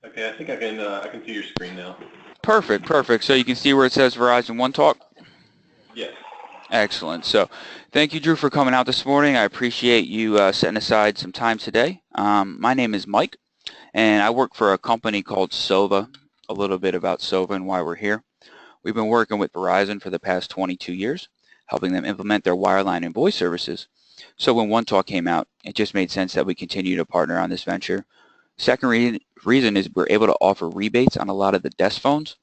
Okay, I think I can see your screen now. Perfect, perfect. So you can see where it says Verizon One Talk. Yes. Excellent. So thank you, Drew, for coming out this morning. I appreciate you setting aside some time today. My name is Mike, and I work for a company called Sova. A little bit about Sova and why we're here. We've been working with Verizon for the past 22 years, helping them implement their wireline and voice services. So when One Talk came out, it just made sense that we continue to partner on this venture. Second reason is we're able to offer rebates on a lot of the desk phones.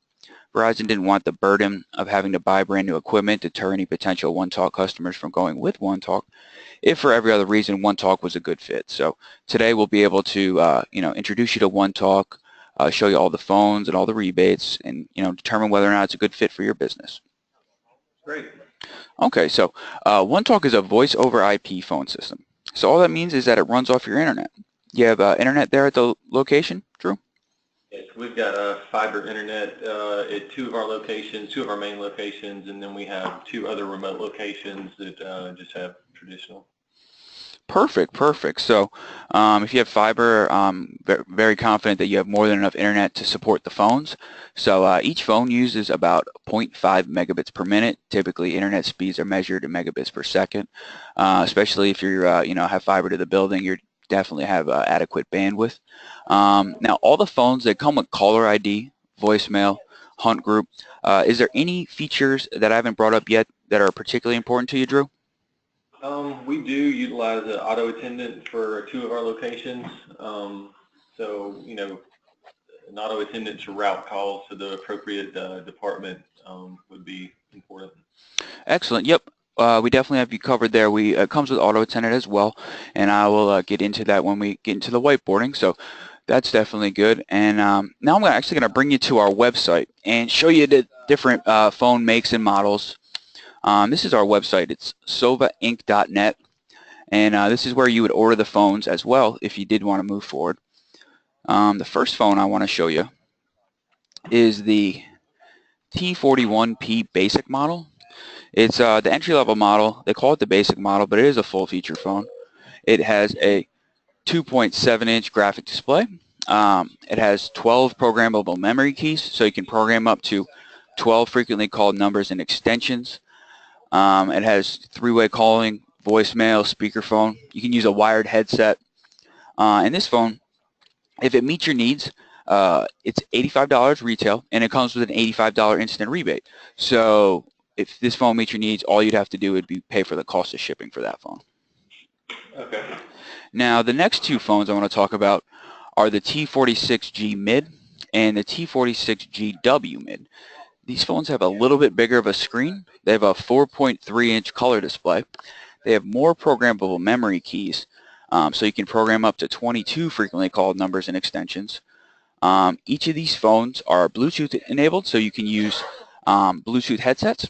Verizon didn't want the burden of having to buy brand new equipment to deter any potential OneTalk customers from going with OneTalk if for every other reason OneTalk was a good fit. So today we'll be able to introduce you to OneTalk, show you all the phones and all the rebates, and determine whether or not it's a good fit for your business. Great. Okay, so OneTalk is a voice over IP phone system. So all that means is that it runs off your internet. You have internet there at the location, Drew? Yes, we've got fiber internet at two of our locations, two of our main locations, and then we have two other remote locations that just have traditional. Perfect, perfect. So if you have fiber, very confident that you have more than enough internet to support the phones. So each phone uses about zero point 0.5 megabits per minute. Typically, internet speeds are measured in megabits per second. Especially if you're, have fiber to the building, you definitely have adequate bandwidth. Now, all the phones, they come with caller ID, voicemail, hunt group. Is there any features that I haven't brought up yet that are particularly important to you, Drew? We do utilize an auto attendant for two of our locations. So, an auto attendant to route calls to the appropriate department would be important. Excellent. Yep. We definitely have you covered there. We it comes with auto attendant as well, and I will get into that when we get into the whiteboarding. So that's definitely good. And now I'm actually going to bring you to our website and show you the different phone makes and models. This is our website. It's sovainc.net, and this is where you would order the phones as well if you did want to move forward. The first phone I want to show you is the T41P basic model. It's the entry-level model. They call it the basic model, but it is a full-feature phone. It has a 2.7-inch graphic display. It has 12 programmable memory keys, so you can program up to 12 frequently called numbers and extensions. It has three-way calling, voicemail, speakerphone. You can use a wired headset. And this phone, if it meets your needs, it's $85 retail, and it comes with an $85 instant rebate. So if this phone meets your needs, all you'd have to do would be pay for the cost of shipping for that phone. Okay. Now, the next two phones I want to talk about are the T46G Mid and the T46GW Mid. These phones have a little bit bigger of a screen. They have a 4.3-inch color display. They have more programmable memory keys, so you can program up to 22 frequently called numbers and extensions. Each of these phones are Bluetooth enabled, so you can use Bluetooth headsets.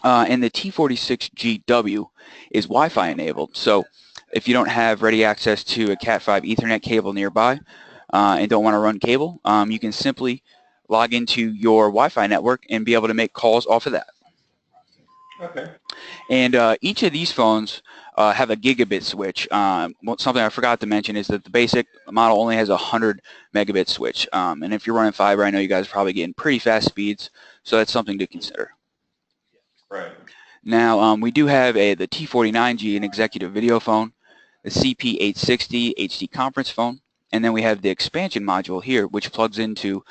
And the T46GW is Wi-Fi enabled. So if you don't have ready access to a Cat5 Ethernet cable nearby and don't want to run cable, you can simply log into your Wi-Fi network and be able to make calls off of that. Okay. And each of these phones have a gigabit switch. Something I forgot to mention is that the basic model only has a 100 megabit switch. And if you're running fiber, I know you guys are probably getting pretty fast speeds, so that's something to consider. Right. Now, we do have the T49G, an executive video phone, the CP860 HD conference phone, and then we have the expansion module here, which plugs into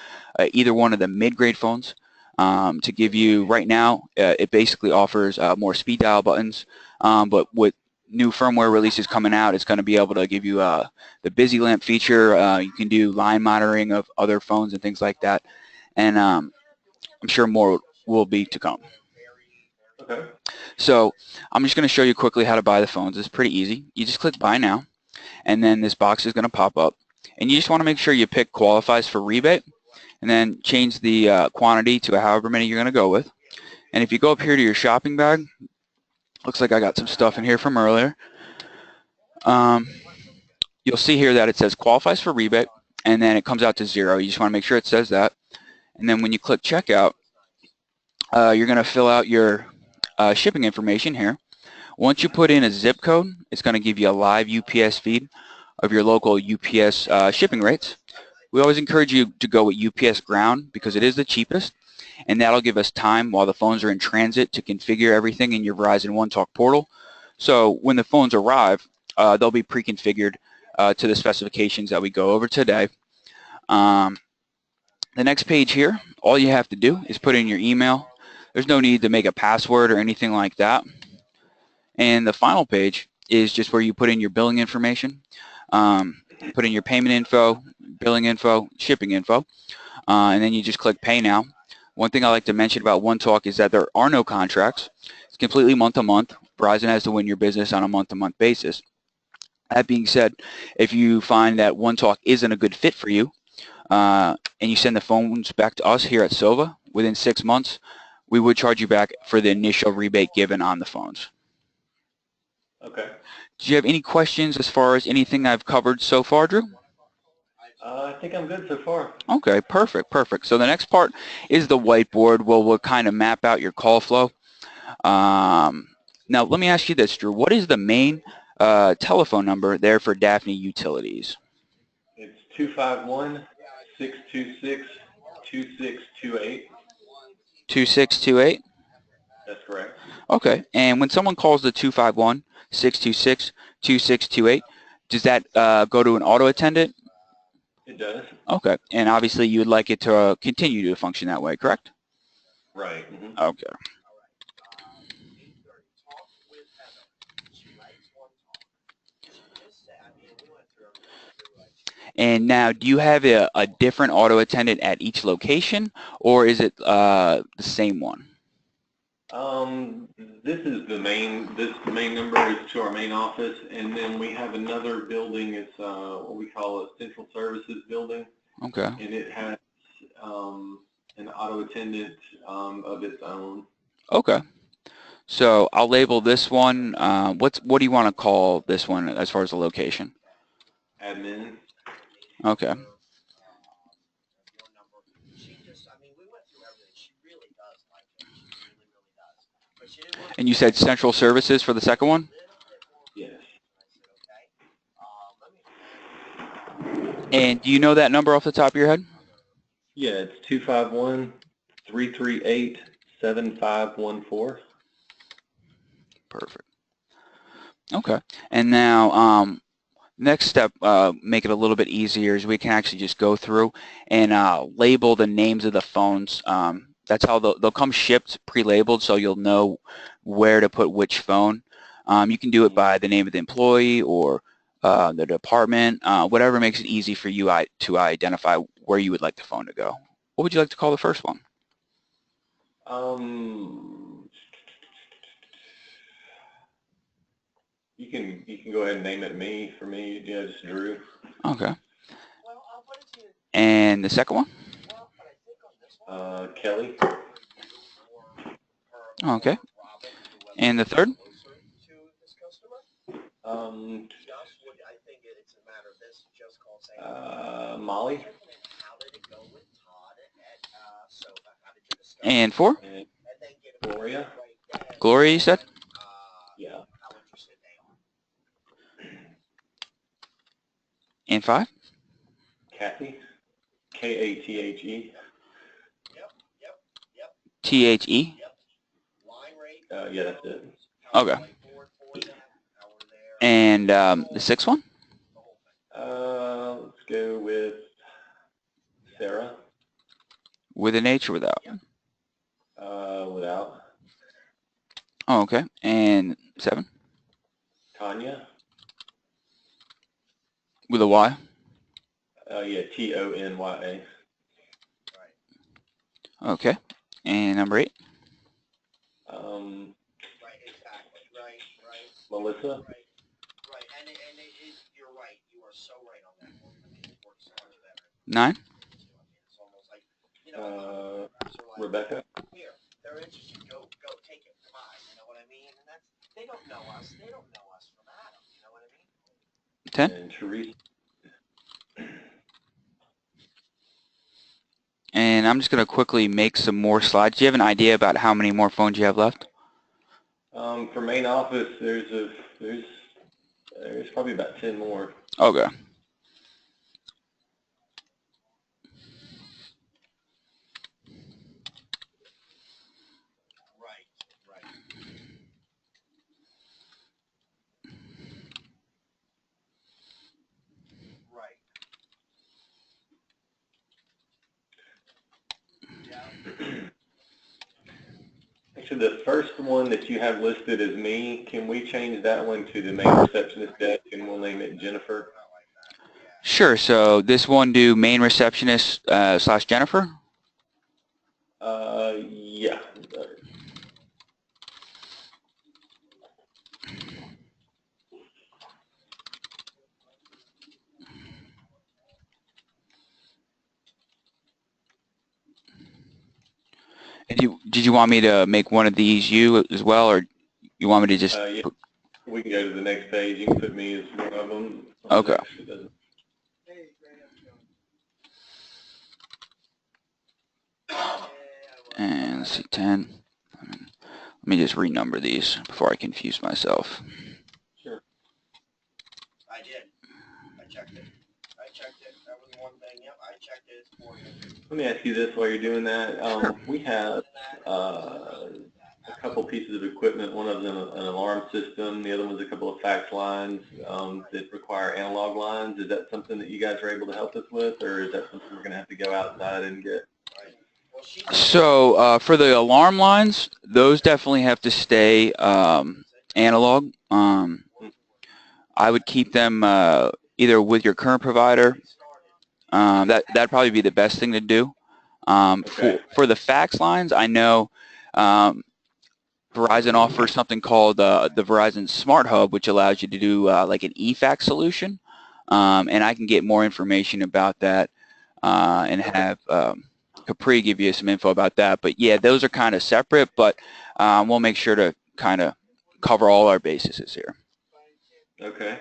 either one of the mid-grade phones. To give you, right now, it basically offers more speed dial buttons, but with new firmware releases coming out, it's going to be able to give you the busy lamp feature. You can do line monitoring of other phones and things like that, and I'm sure more will be to come. Okay. So I'm just going to show you quickly how to buy the phones. It's pretty easy. You just click buy now, and then this box is going to pop up. And you just want to make sure you pick qualifies for rebate, and then change the quantity to however many you're going to go with. And if you go up here to your shopping bag, looks like I got some stuff in here from earlier. Um, you'll see here that it says qualifies for rebate, and then it comes out to 0. You just want to make sure it says that. And then when you click checkout, you're going to fill out your shipping information here. Once you put in a zip code, it's going to give you a live UPS feed of your local UPS shipping rates. We always encourage you to go with UPS ground because it is the cheapest, and that'll give us time while the phones are in transit to configure everything in your Verizon OneTalk portal. So when the phones arrive, they'll be pre-configured to the specifications that we go over today. The next page here, all you have to do is put in your email. There's no need to make a password or anything like that. And the final page is just where you put in your billing information, put in your payment info, billing info, shipping info, and then you just click Pay Now. One thing I like to mention about OneTalk is that there are no contracts. It's completely month-to-month. Verizon has to win your business on a month-to-month basis. That being said, if you find that OneTalk isn't a good fit for you, and you send the phones back to us here at Sova within 6 months, we would charge you back for the initial rebate given on the phones. Okay. Do you have any questions as far as anything I've covered so far, Drew? I think I'm good so far. Okay, perfect. So the next part is the whiteboard where we'll kind of map out your call flow. Now, let me ask you this, Drew. What is the main telephone number there for Daphne Utilities? It's 251-626-2628. 2628? That's correct. Okay, and when someone calls the 251-626-2628, does that go to an auto attendant? It does. Okay, and obviously you would like it to continue to function that way, correct? Right. Mm-hmm. Okay. And now, do you have a different auto attendant at each location, or is it the same one? This is the main. This main number is to our main office, and then we have another building. It's what we call a central services building. Okay. And it has an auto attendant of its own. Okay. So I'll label this one. What do you want to call this one as far as the location? Admin. Okay. And you said central services for the second one? Yes. And do you know that number off the top of your head? Yeah, it's 251-338-7514. Perfect. Okay. And now, next step, make it a little bit easier, is we can actually just go through and label the names of the phones. That's how they'll come shipped pre-labeled, so you'll know where to put which phone. You can do it by the name of the employee or the department, whatever makes it easy for you to identify where you would like the phone to go. What would you like to call the first one? You can go ahead and name it for me, yeah, just Drew. Okay. And the second one? Kelly. Okay. And the third? Molly. And four? And Gloria. Gloria, you said? Yeah. And five? Kathy. K-A-T-H-E. T-H-E? Yeah, that's it. Okay. And the sixth one? Let's go with Sarah. With an H or without? Without. Oh, okay. And seven? Tanya. With a Y? Yeah, T-O-N-Y-A. Okay. And number eight? Melissa. Nine? Rebecca. Ten? And Teresa. And I'm just going to quickly make some more slides. Do you have an idea about how many more phones you have left? For main office, there's probably about 10 more. Okay. to the first one that you have listed as me, can we change that one to the main receptionist desk and we'll name it Jennifer? Sure. So this one do main receptionist slash Jennifer? Yeah. Did you want me to make one of these you as well, or you want me to just? Yeah. We can go to the next page. You can put me as one of them. Okay. And let's see, 10. Let me just renumber these before I confuse myself. Sure. I did. I checked it. That was one thing. Yep, I checked it. It's 4 minutes. Let me ask you this while you're doing that. We have a couple pieces of equipment. One of them an alarm system. The other one's a couple of fax lines that require analog lines. Is that something that you guys are able to help us with, or is that something we're going to have to go outside and get? So for the alarm lines, those definitely have to stay analog. I would keep them either with your current provider. That'd probably be the best thing to do. Okay. For the fax lines, I know Verizon offers something called the Verizon Smart Hub, which allows you to do like an eFax solution. And I can get more information about that and have Capri give you some info about that. But yeah, those are kind of separate, but we'll make sure to kind of cover all our bases here. Okay.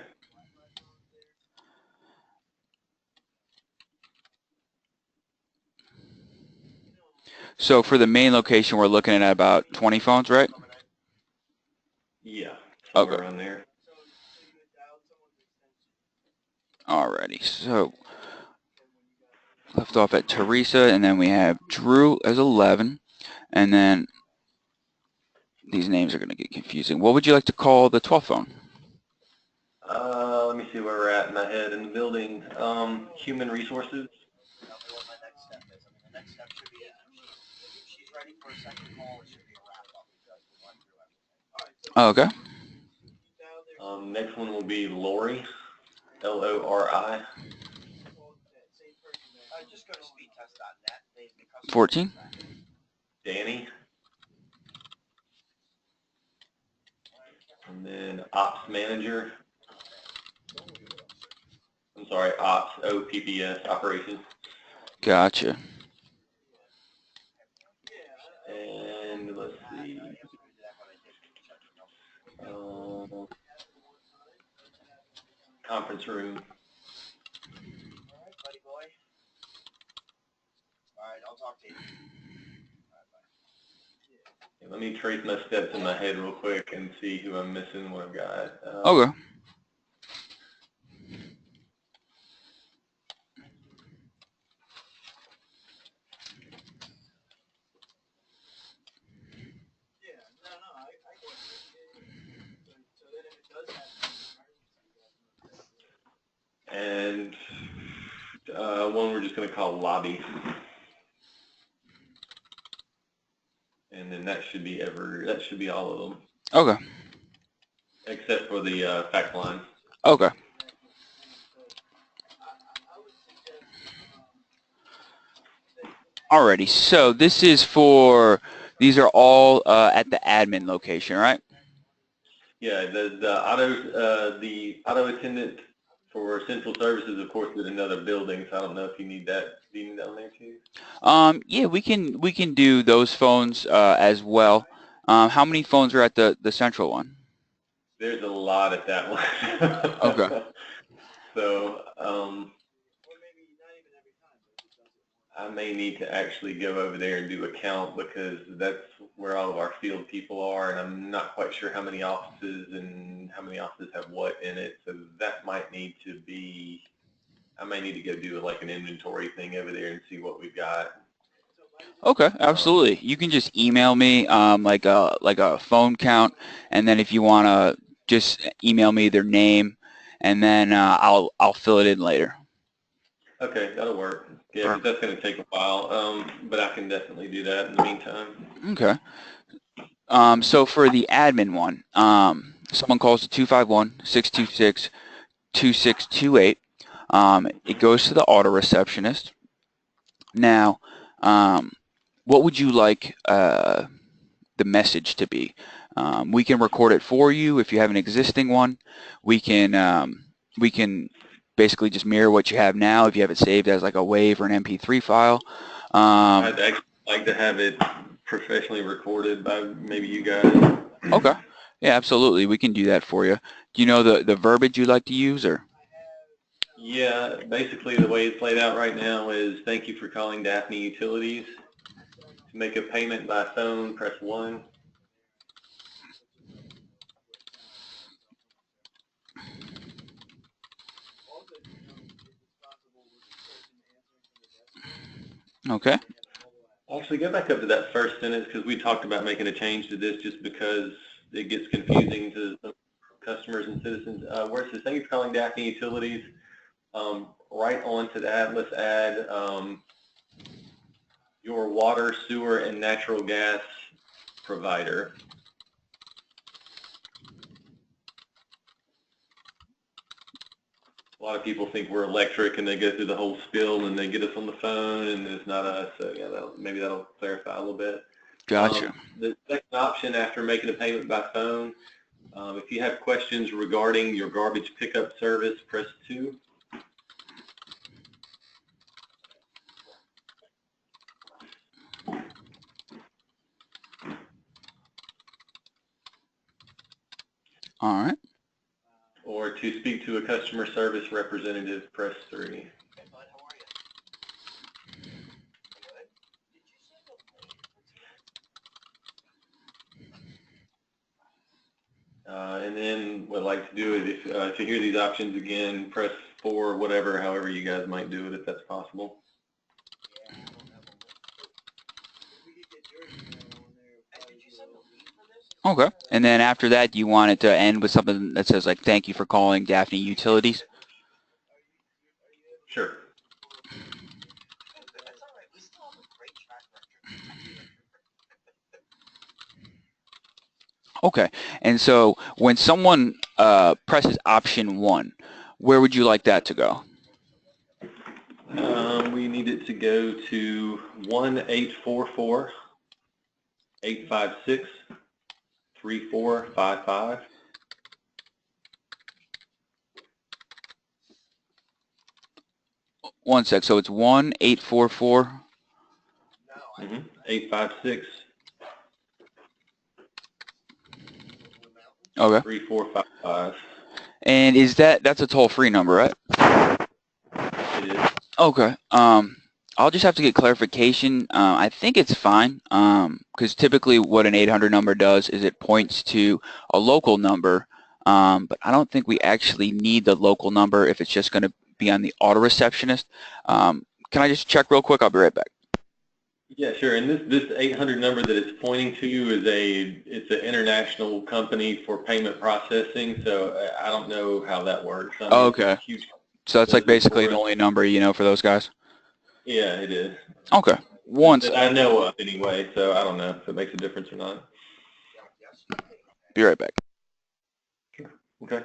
So for the main location, we're looking at about 20 phones, right? Yeah, somewhere Okay. around there. Alrighty, so left off at Teresa, and then we have Drew as 11, and then these names are going to get confusing. What would you like to call the 12th phone? Let me see where we're at in my head in the building. Human resources. Tell me what my next step is. I mean, the next step should be, if she's ready for a second call, it should be a wrap up because we went through everything. Oh, okay. Next one will be Lori, Lori. Just go to speedtest.net. 14. Danny. And then Ops Manager. I'm sorry, Ops, OPPS, Operations. Gotcha. And let's see. Conference room. All right, buddy boy. All right, I'll talk to you. Let me trace my steps in my head real quick and see who I'm missing, what I've got. Okay. And one we're just going to call Lobby. And then that should be all of them. Okay. Except for the fax line. Okay. Alrighty, so this is these are all at the admin location, right? Yeah, the auto attendant for central services, of course, is another building, so I don't know if you need that. Do you need that on there too? Yeah, we can do those phones as well. How many phones are at the central one? There's a lot at that one. Okay. So I may need to actually go over there and do a count because that's where all of our field people are, and I'm not quite sure how many offices have what in it. So that might need to be, I may need to go do like an inventory thing over there and see what we've got. Okay, absolutely. You can just email me like a phone count, and then if you want to just email me their name, and then I'll fill it in later. Okay, that'll work. Yeah, because that's going to take a while, but I can definitely do that in the meantime. Okay. So for the admin one, someone calls the 251-626-2628. It goes to the auto receptionist. Now, what would you like the message to be? We can record it for you if you have an existing one. We can basically just mirror what you have now if you have it saved as like a WAV or an MP3 file. I'd actually like to have it professionally recorded by maybe you guys. Okay. Yeah, absolutely. We can do that for you. Do you know the verbiage you'd like to use, or? Yeah, basically the way it's laid out right now is thank you for calling Daphne Utilities. To make a payment by phone, press 1. Okay. Actually, go back up to that first sentence because we talked about making a change to this just because it gets confusing to some customers and citizens. Where it says thank you for calling Daphne Utilities, right onto that, let's add your water, sewer, and natural gas provider. A lot of people think we're electric and they go through the whole spiel and they get us on the phone and it's not us. So yeah, maybe that'll clarify a little bit. Gotcha. The second option after making a payment by phone, if you have questions regarding your garbage pickup service, press 2. All right. Or to speak to a customer service representative, press 3. Hey, bud, how are you? Good. Did you say the lady was here? And then what I'd like to do is if you hear these options again, press 4, whatever, however you guys might do it if that's possible. Yeah, I don't have a list. We could get your email on there. And did you send the lead for this? Okay. And then after that, you want it to end with something that says like, thank you for calling Daphne Utilities. Sure. That's all right. We still have a great track record. Okay. And so when someone presses option 1, where would you like that to go? We need it to go to 1-844-856-3455. One sec. So it's 1-844. 856 Okay. 3455. And that's a toll-free number, right? It is. Okay. I'll just have to get clarification. I think it's fine because typically what an 800 number does is it points to a local number, but I don't think we actually need the local number if it's just going to be on the auto receptionist. Can I just check real quick? I'll be right back. Yeah, sure. And this 800 number that it's pointing to is it's an international company for payment processing. So I don't know how that works. I mean, Okay. it's huge. So that's like basically the only number you know for those guys? Yeah, it is. Okay. That I know of anyway, so I don't know if it makes a difference or not. Be right back. Sure. Okay.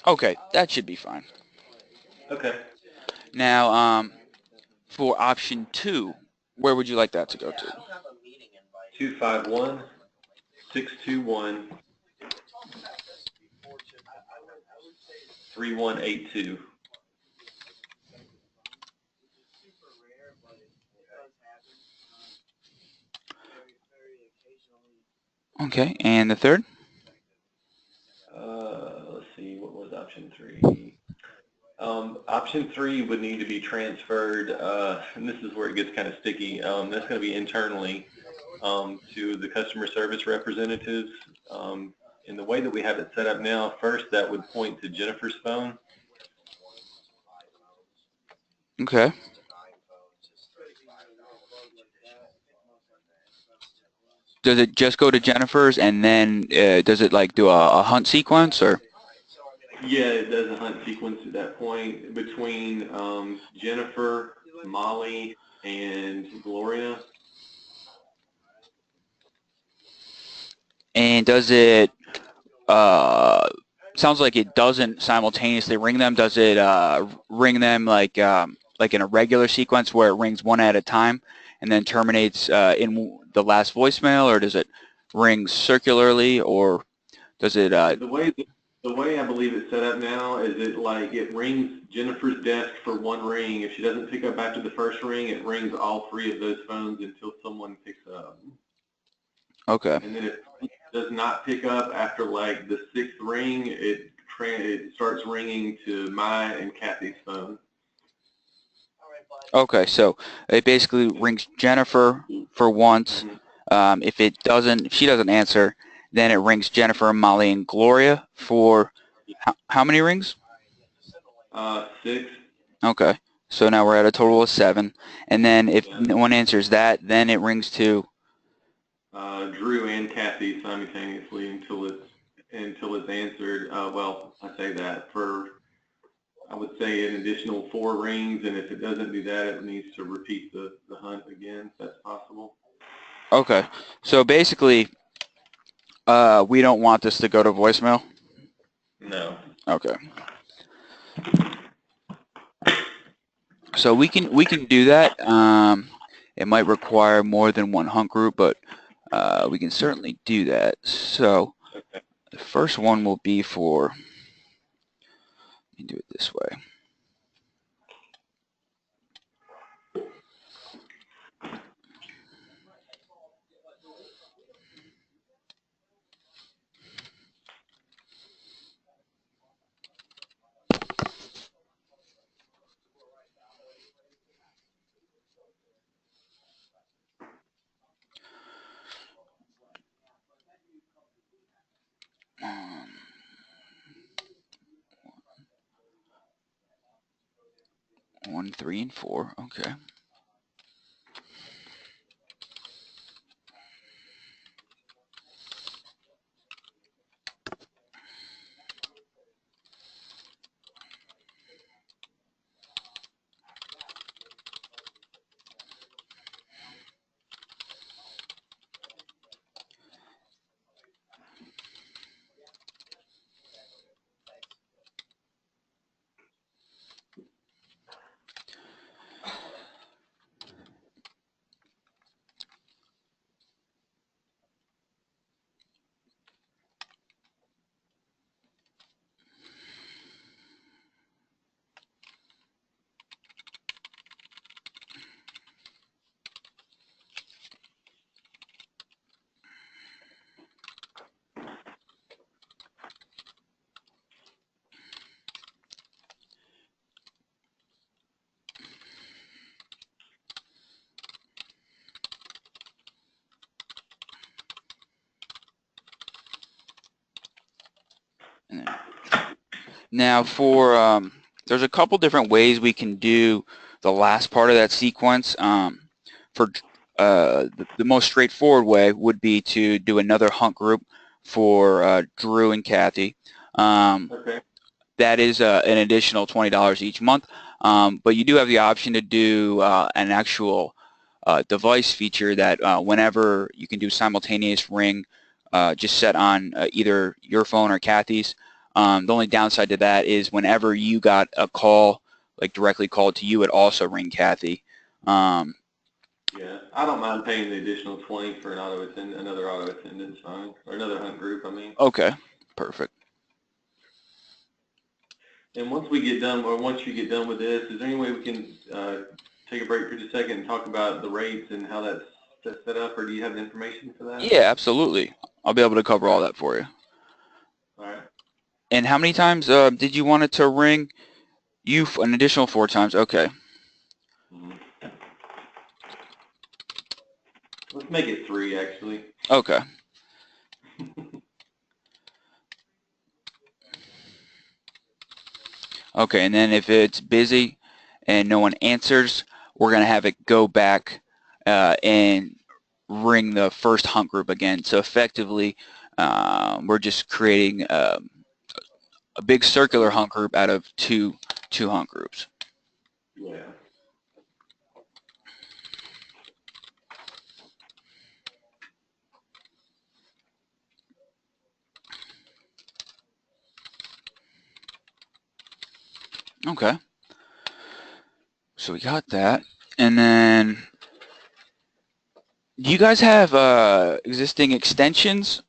Okay, that should be fine. Okay. Now, for option 2, where would you like that to go to? 251-621. 3182. Super rare, but it does happen. Very occasionally. Okay, and the third? Let's see, what was option 3? Option 3 would need to be transferred, and this is where it gets kind of sticky. That's going to be internally to the customer service representatives. In the way that we have it set up now, first that would point to Jennifer's phone. Okay. Does it just go to Jennifer's and then does it like do a hunt sequence or? Yeah, it does a hunt sequence at that point between Jennifer, Molly, and Gloria. And does it, sounds like it doesn't simultaneously ring them. Does it ring them like in a regular sequence where it rings one at a time and then terminates in the last voicemail, or does it ring circularly, or does it? The way I believe it's set up now is it rings Jennifer's desk for one ring. If she doesn't pick up after the first ring, it rings all 3 of those phones until someone picks up. Okay. And then if it does not pick up after like the 6th ring, it starts ringing to my and Kathy's phone. Okay, so it basically rings Jennifer for once. If she doesn't answer, then it rings Jennifer, Molly, and Gloria for how many rings? 6. Okay, so now we're at a total of 7. And then if no one answers that, then it rings to Drew and Kathy simultaneously until it's answered. Well, I say that I would say an additional 4 rings, and if it doesn't do that, it needs to repeat the hunt again, if that's possible. Okay, so basically, we don't want this to go to voicemail? No. Okay. So we can do that. It might require more than one hunt group, but we can certainly do that. So okay. The first one will be for, let me do it this way. One, 3, and 4. Okay. Now for, there's a couple different ways we can do the last part of that sequence. For the most straightforward way would be to do another hunt group for Drew and Kathy. Okay. That is an additional $20 each month, but you do have the option to do an actual device feature that whenever you can do simultaneous ring, just set on either your phone or Kathy's. The only downside to that is whenever you got a call, like directly called to you, it also ring Kathy. Yeah, I don't mind paying the additional 20 for another auto attendant sign, or another hunt group, I mean. Okay, perfect. And once we get done, or once you get done with this, is there any way we can take a break for just a second and talk about the rates and how that's set up, or do you have the information for that? Yeah, absolutely. I'll be able to cover all that for you. All right. And how many times did you want it to ring? An additional 4 times. Okay. Let's make it 3, actually. Okay. Okay, and then if it's busy and no one answers, we're going to have it go back and ring the first hunt group again. So effectively, we're just creating a big circular hunt group out of two hunt groups. Yeah. Okay. So we got that. And then, do you guys have existing extensions?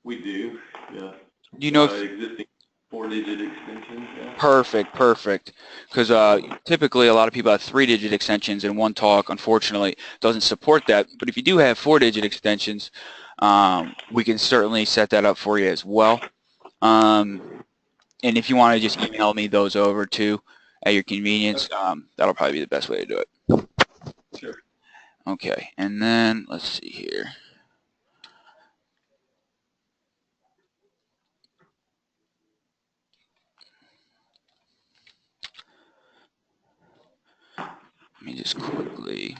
We do, yeah. Do you know if existing 4-digit extensions, yeah. Perfect, perfect. Because typically a lot of people have 3-digit extensions, and One Talk, unfortunately, doesn't support that. But if you do have 4-digit extensions, we can certainly set that up for you as well. And if you want to just email me those over too at your convenience, that'll probably be the best way to do it. Sure. Okay, and then let's see here. Let me just quickly.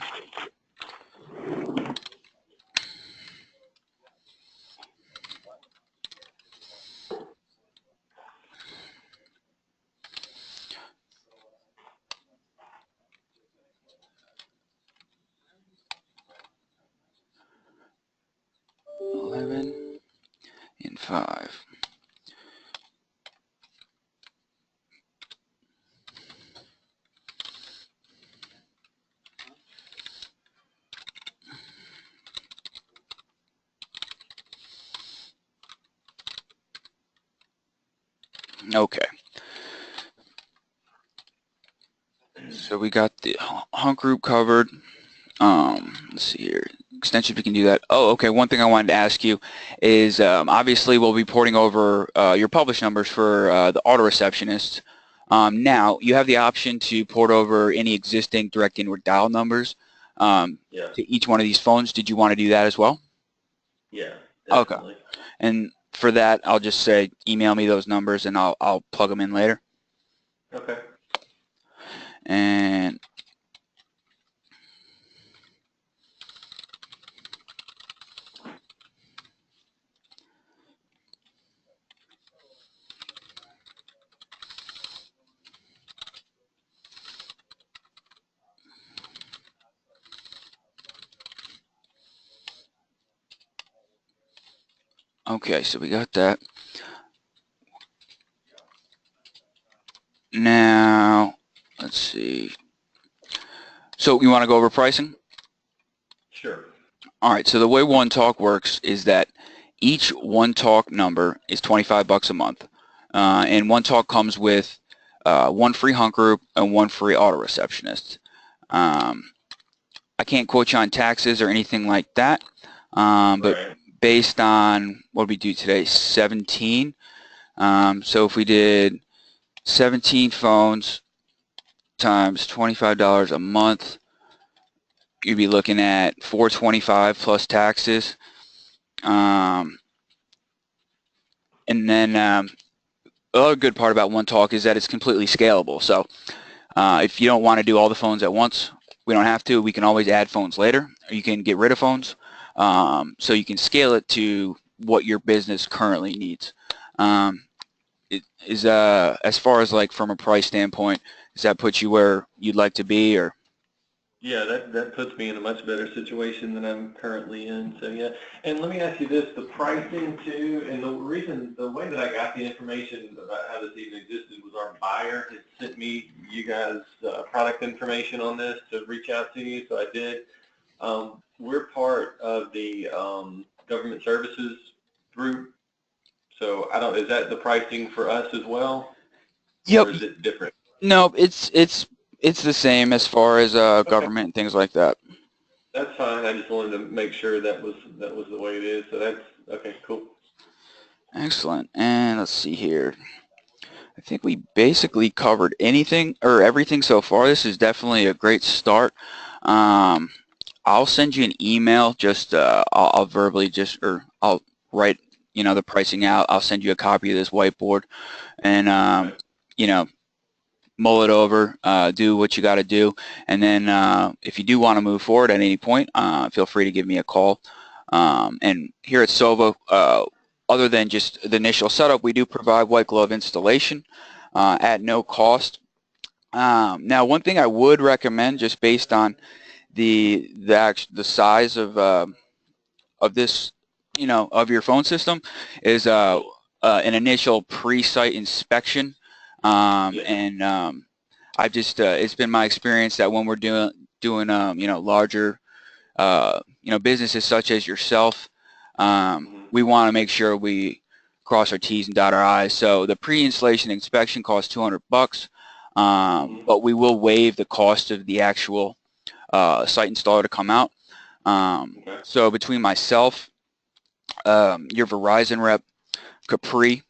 And 5. Okay. So we got the hunt group covered. Let's see here. Extension, we can do that. Oh, okay. One thing I wanted to ask you is obviously we'll be porting over your published numbers for the auto receptionists. Now, you have the option to port over any existing direct inward dial numbers to each one of these phones. Did you want to do that as well? Yeah, Okay. definitely. And for that, I'll just say email me those numbers and I'll plug them in later. Okay. And okay, so we got that. Now, let's see. So you want to go over pricing? Sure. All right, so the way One Talk works is that each One Talk number is $25 a month. And One Talk comes with 1 free hunt group and 1 free auto receptionist. I can't quote you on taxes or anything like that, but based on what we do today, 17. So if we did 17 phones times $25 a month, you'd be looking at $425 plus taxes. And then the other good part about One Talk is that it's completely scalable. So if you don't want to do all the phones at once, we don't have to. We can always add phones later. Or you can get rid of phones. So you can scale it to what your business currently needs. As far as like from a price standpoint, does that put you where you'd like to be, or? Yeah, that puts me in a much better situation than I'm currently in. So yeah, and let me ask you this: the pricing too, and the way that I got the information about how this even existed was our buyer had sent me you guys product information on this to reach out to you, so I did. We're part of the government services group, so I don't. Is that the pricing for us as well? Yep. or is it different? No, it's the same as far as Okay, government and things like that. that's fine. I just wanted to make sure that was the way it is. So that's okay. Cool. Excellent. And let's see here. I think we basically covered anything or everything so far. This is definitely a great start. Um, I'll send you an email. Just I'll verbally just or I'll write the pricing out. I'll send you a copy of this whiteboard, and Okay. you know mull it over, do what you got to do, and then if you do want to move forward at any point, feel free to give me a call. And here at Sova, other than just the initial setup, we do provide white glove installation at no cost. Now, one thing I would recommend, just based on the size of this, of your phone system, is an initial pre-site inspection. Yes. And I've just it's been my experience that when we're doing larger businesses such as yourself, Mm-hmm. we want to make sure we cross our T's and dot our I's. So the pre-installation inspection costs $200, Mm-hmm. but we will waive the cost of the actual site installer to come out. Okay. So between myself, your Verizon rep, Capri,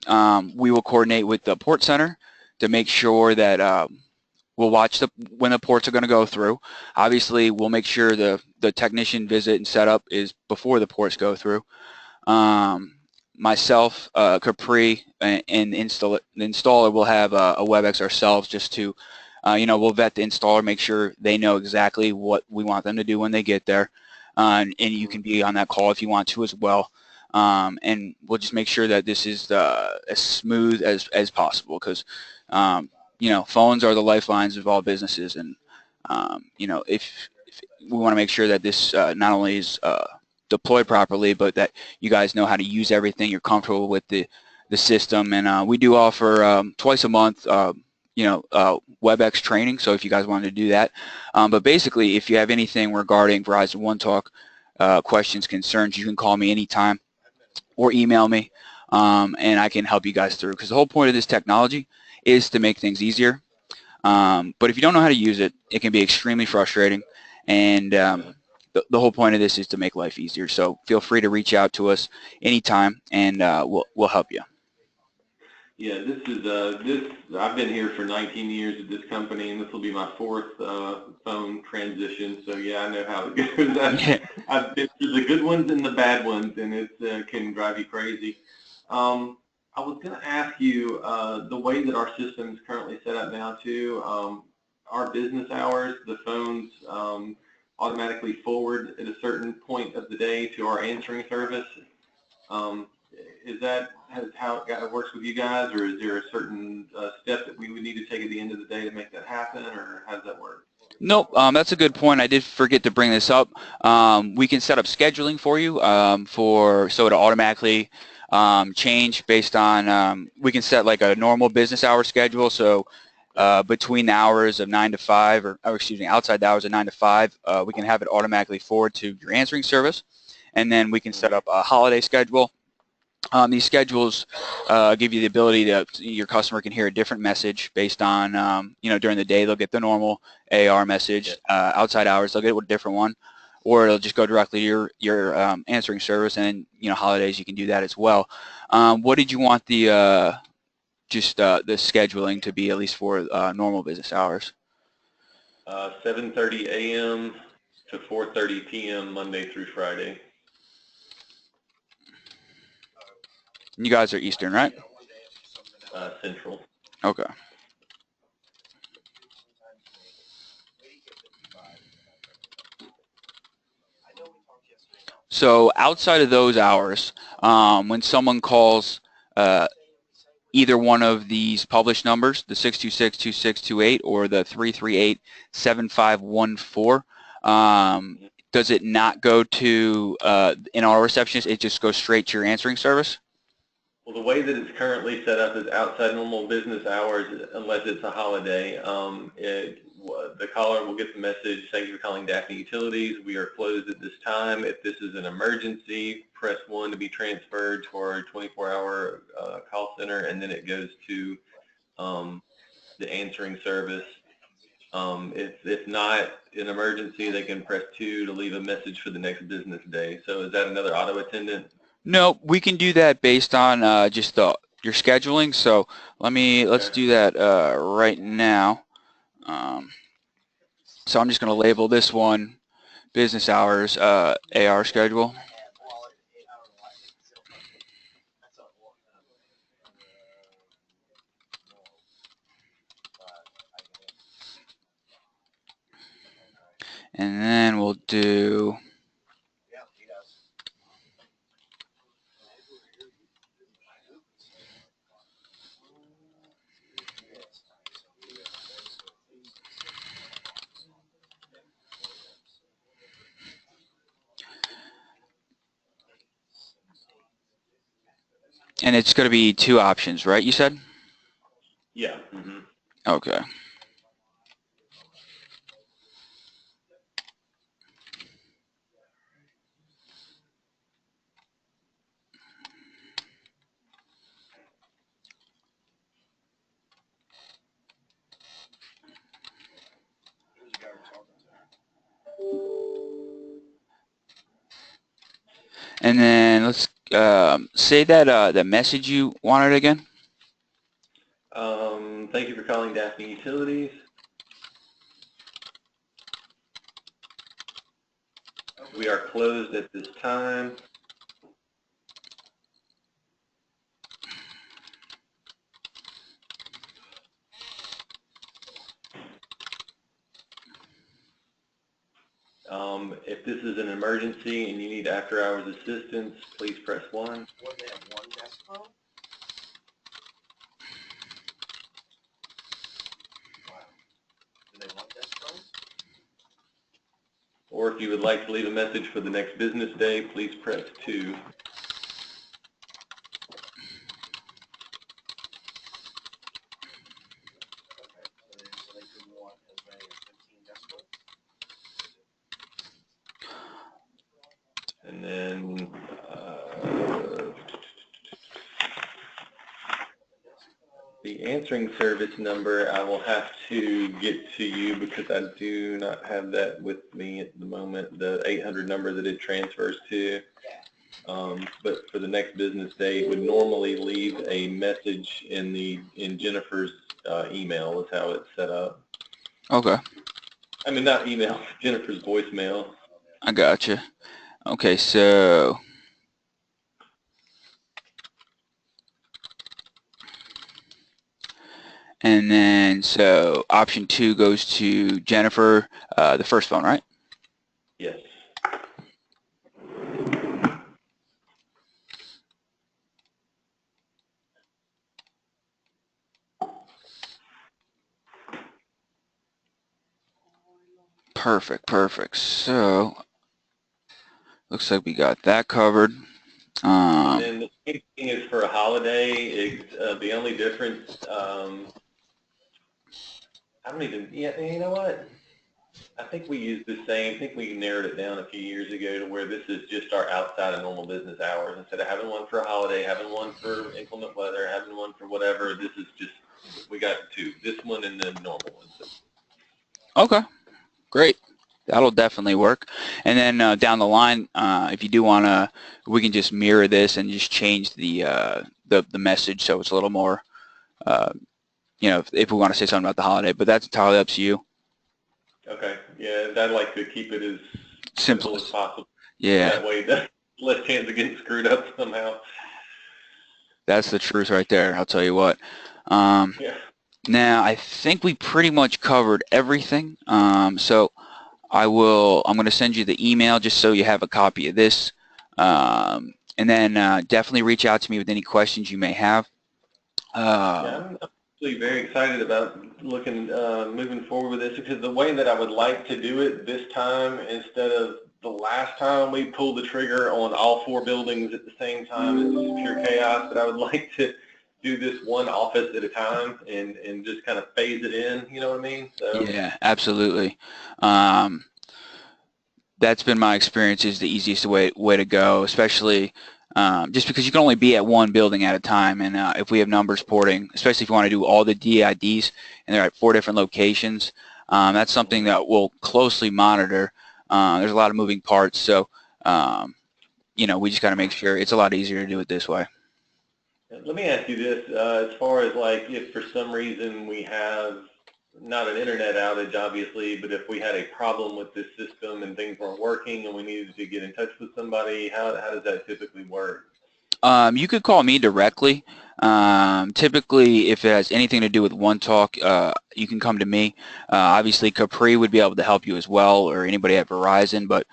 we will coordinate with the port center to make sure that we'll watch when the ports are going to go through. Obviously, we'll make sure the technician visit and setup is before the ports go through. Myself, Capri, and the installer will have a WebEx ourselves just to, we'll vet the installer, make sure they know exactly what we want them to do when they get there. And you Mm-hmm. can be on that call if you want to as well. And we'll just make sure that this is as smooth as possible because, phones are the lifelines of all businesses. And, if we want to make sure that this not only is deployed properly, but that you guys know how to use everything. You're comfortable with the system, and we do offer twice a month, WebEx training. So if you guys wanted to do that, but basically, if you have anything regarding Verizon One Talk, questions, concerns, you can call me anytime or email me, and I can help you guys through. Because the whole point of this technology is to make things easier. But if you don't know how to use it, it can be extremely frustrating. And Okay. the whole point of this is to make life easier. So feel free to reach out to us anytime, and we'll help you. Yeah, this. I've been here for 19 years at this company, and this will be my fourth phone transition. So yeah, I know how it goes. I've been through the good ones and the bad ones, and it can drive you crazy. I was going to ask you the way that our system is currently set up now too. Our business hours, the phones automatically forward at a certain point of the day to our answering service. Um, is that how it works with you guys, or is there a certain step that we would need to take at the end of the day to make that happen, or how does that work? Nope, that's a good point. I did forget to bring this up. We can set up scheduling for you so to automatically change based on. We can set like a normal business hour schedule. So between the hours of 9 to 5, or excuse me, outside the hours of 9 to 5, we can have it automatically forward to your answering service, and then we can set Mm-hmm. up a holiday schedule. These schedules give you the ability your customer can hear a different message based on, during the day they'll get the normal AR Yeah. message. Outside hours they'll get a different one, or it'll just go directly to your answering service. And holidays you can do that as well. What did you want the scheduling to be, at least for normal business hours? 7:30 a.m. to 4:30 p.m. Monday through Friday. You guys are Eastern, right? Central. Okay. So outside of those hours, when someone calls uh, either one of these published numbers, the 626-2628 or the 338-7514, does it not go to an auto receptionist? It just goes straight to your answering service? Well, the way that it's currently set up is outside normal business hours, unless it's a holiday. The caller will get the message, "Thank you for calling Daphne Utilities. We are closed at this time. If this is an emergency, press 1 to be transferred to our 24-hour call center," and then it goes to um, the answering service. If not an emergency, they can press 2 to leave a message for the next business day. So is that another auto attendant? No, we can do that based on just your scheduling. So let's do that right now. So I'm just going to label this one business hours AR schedule. And then we'll do and it's going to be 2 options, right? You said? Yeah. Mm-hmm. Okay. And then let's say that the message you wanted again. Thank you for calling Daphne Utilities. We are closed at this time. If this is an emergency and you need after-hours assistance, please press 1. Would they have one desk phone? Wow. Do they want desk phones? Or if you would like to leave a message for the next business day, please press 2. So they could want as many as 15 desk phones? And then the answering service number, I will have to get to you because I do not have that with me at the moment, the 800 number that it transfers to. But for the next business day, it would normally leave a message in Jennifer's email is how it's set up. Okay. I mean, not email, Jennifer's voicemail. I gotcha. Okay, so and then so option 2 goes to Jennifer, the first phone, right? Yes. Perfect, perfect. So looks like we got that covered. And then the same thing is for a holiday. The only difference, I don't even, yeah, you know what? I think we used the same, I think we narrowed it down a few years ago to where this is just our outside of normal business hours. Instead of having one for a holiday, having one for inclement weather, having one for whatever, this is just, we got 2. This one and the normal one. So. Okay, great. That'll definitely work. And then down the line, if you do want to, we can just mirror this and just change the message so it's a little more, if we want to say something about the holiday. But that's entirely up to you. Okay. Yeah, I'd like to keep it as simple as possible. Yeah. That way, less chance of getting screwed up somehow. That's the truth right there. I'll tell you what. Yeah. Now, I think we pretty much covered everything. So I'm going to send you the email just so you have a copy of this. And then definitely reach out to me with any questions you may have. Yeah, I'm actually very excited about moving forward with this because the way that I would like to do it this time, instead of the last time we pulled the trigger on all 4 buildings at the same time, it was pure chaos, but I would like to do this one office at a time and just kind of phase it in, you know what I mean? So. Yeah, absolutely. That's been my experience, is the easiest way to go, especially just because you can only be at one building at a time. And if we have numbers porting, especially if you want to do all the DIDs and they're at 4 different locations, that's something that we'll closely monitor. There's a lot of moving parts, so we just got to make sure it's a lot easier to do it this way. Let me ask you this, as far as like if for some reason we have not an internet outage, obviously, but if we had a problem with this system and things weren't working and we needed to get in touch with somebody, how does that typically work? You could call me directly. Typically, if it has anything to do with OneTalk, you can come to me. Obviously, Capri would be able to help you as well, or anybody at Verizon, but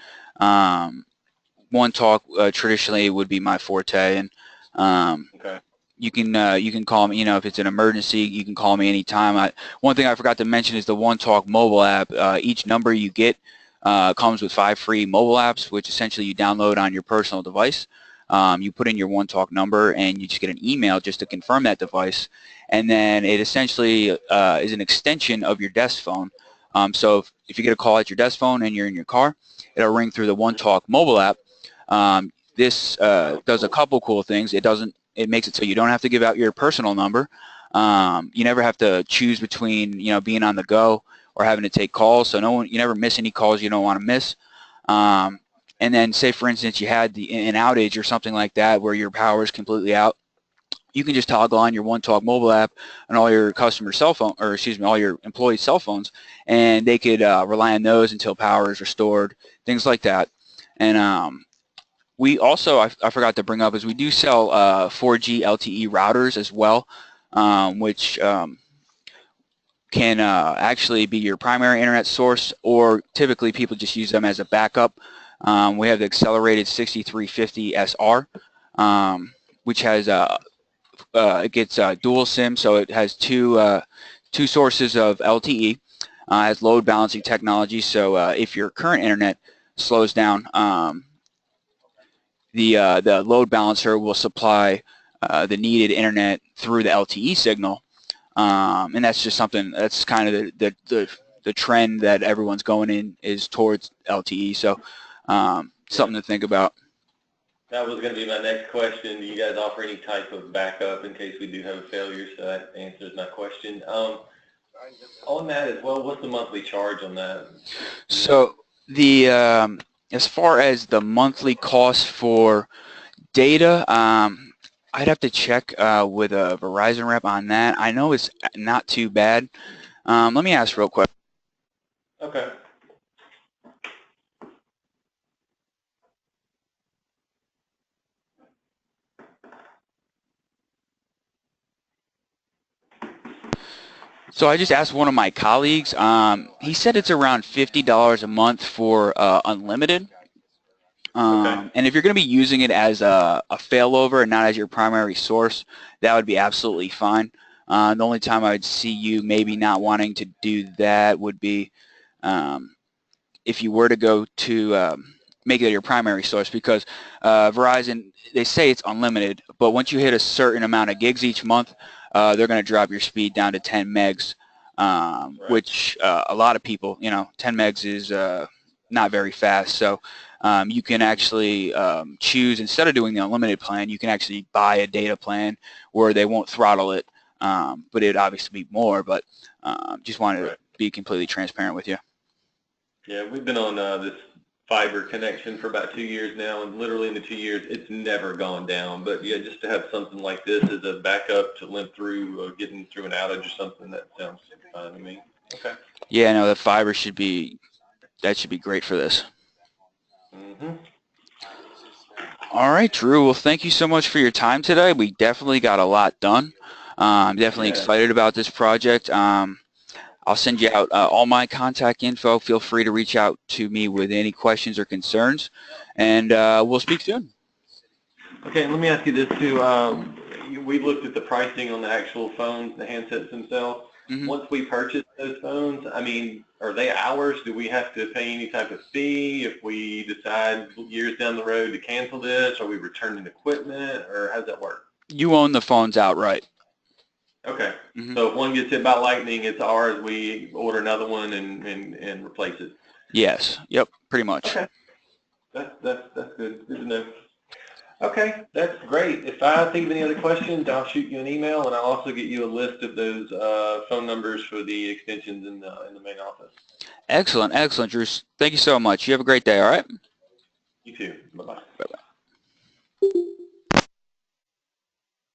OneTalk traditionally would be my forte. And okay. you can call me. If it's an emergency, you can call me anytime. One thing I forgot to mention is the OneTalk mobile app. Each number you get comes with 5 free mobile apps, which essentially you download on your personal device. You put in your OneTalk number, and you just get an email just to confirm that device, and then it essentially is an extension of your desk phone. So if you get a call at your desk phone and you're in your car, it'll ring through the OneTalk mobile app. This does a couple cool things. It makes it so you don't have to give out your personal number. You never have to choose between being on the go or having to take calls. So you never miss any calls you don't want to miss. And then say, for instance, you had an outage or something like that where your power is completely out. You can just toggle on your OneTalk mobile app on all your customer cell phone, or excuse me, all your employees' cell phones, and they could rely on those until power is restored, things like that. And we also, I forgot to bring up, is we do sell 4G LTE routers as well, which can actually be your primary internet source, or typically people just use them as a backup. We have the accelerated 6350 SR, which has it gets dual SIM, so it has two sources of LTE. Has load balancing technology, so if your current internet slows down, the load balancer will supply the needed internet through the LTE signal. And that's just something that's kind of the trend that everyone's going in is towards LTE. So something to think about. That was going to be my next question. Do you guys offer any type of backup in case we do have a failure? So that answers my question. On that as well, what's the monthly charge on that? So as far as the monthly cost for data, I'd have to check with a Verizon rep on that. I know it's not too bad. Let me ask real quick. Okay. So I just asked one of my colleagues. He said it's around $50 a month for unlimited. Okay. And if you're going to be using it as a failover and not as your primary source, that would be absolutely fine. The only time I would see you maybe not wanting to do that would be if you were to go to make it your primary source, because Verizon, they say it's unlimited, but once you hit a certain amount of gigs each month, they're going to drop your speed down to 10 megs, Right. which a lot of people, 10 megs is not very fast. So you can actually choose, instead of doing the unlimited plan, you can actually buy a data plan where they won't throttle it, but it'd obviously be more, but just wanted to be completely transparent with you. Yeah, we've been on this fiber connection for about 2 years now, and literally in the 2 years, it's never gone down. But yeah, just to have something like this as a backup to limp through getting through an outage or something, that sounds fine to me. Okay. Yeah, no, the fiber should be great for this. Mm-hmm. All right, Drew. Well, thank you so much for your time today. We definitely got a lot done. I'm definitely excited about this project. I'll send you out all my contact info. Feel free to reach out to me with any questions or concerns, and we'll speak soon. Okay, let me ask you this too. We looked at the pricing on the actual phones, the handsets themselves. Mm-hmm. Once we purchase those phones, I mean, are they ours? Do we have to pay any type of fee if we decide years down the road to cancel this? Are we returning equipment, or how does that work? You own the phones outright. Okay. Mm-hmm. So if one gets hit by lightning, it's ours. We order another one and replace it. Yes. Yep. Pretty much. Okay. That's good. Good to know. Okay, that's great. If I think of any other questions, I'll shoot you an email, and I'll also get you a list of those phone numbers for the extensions in the main office. Excellent, excellent, Drew. Thank you so much. You have a great day, all right? You too. Bye-bye.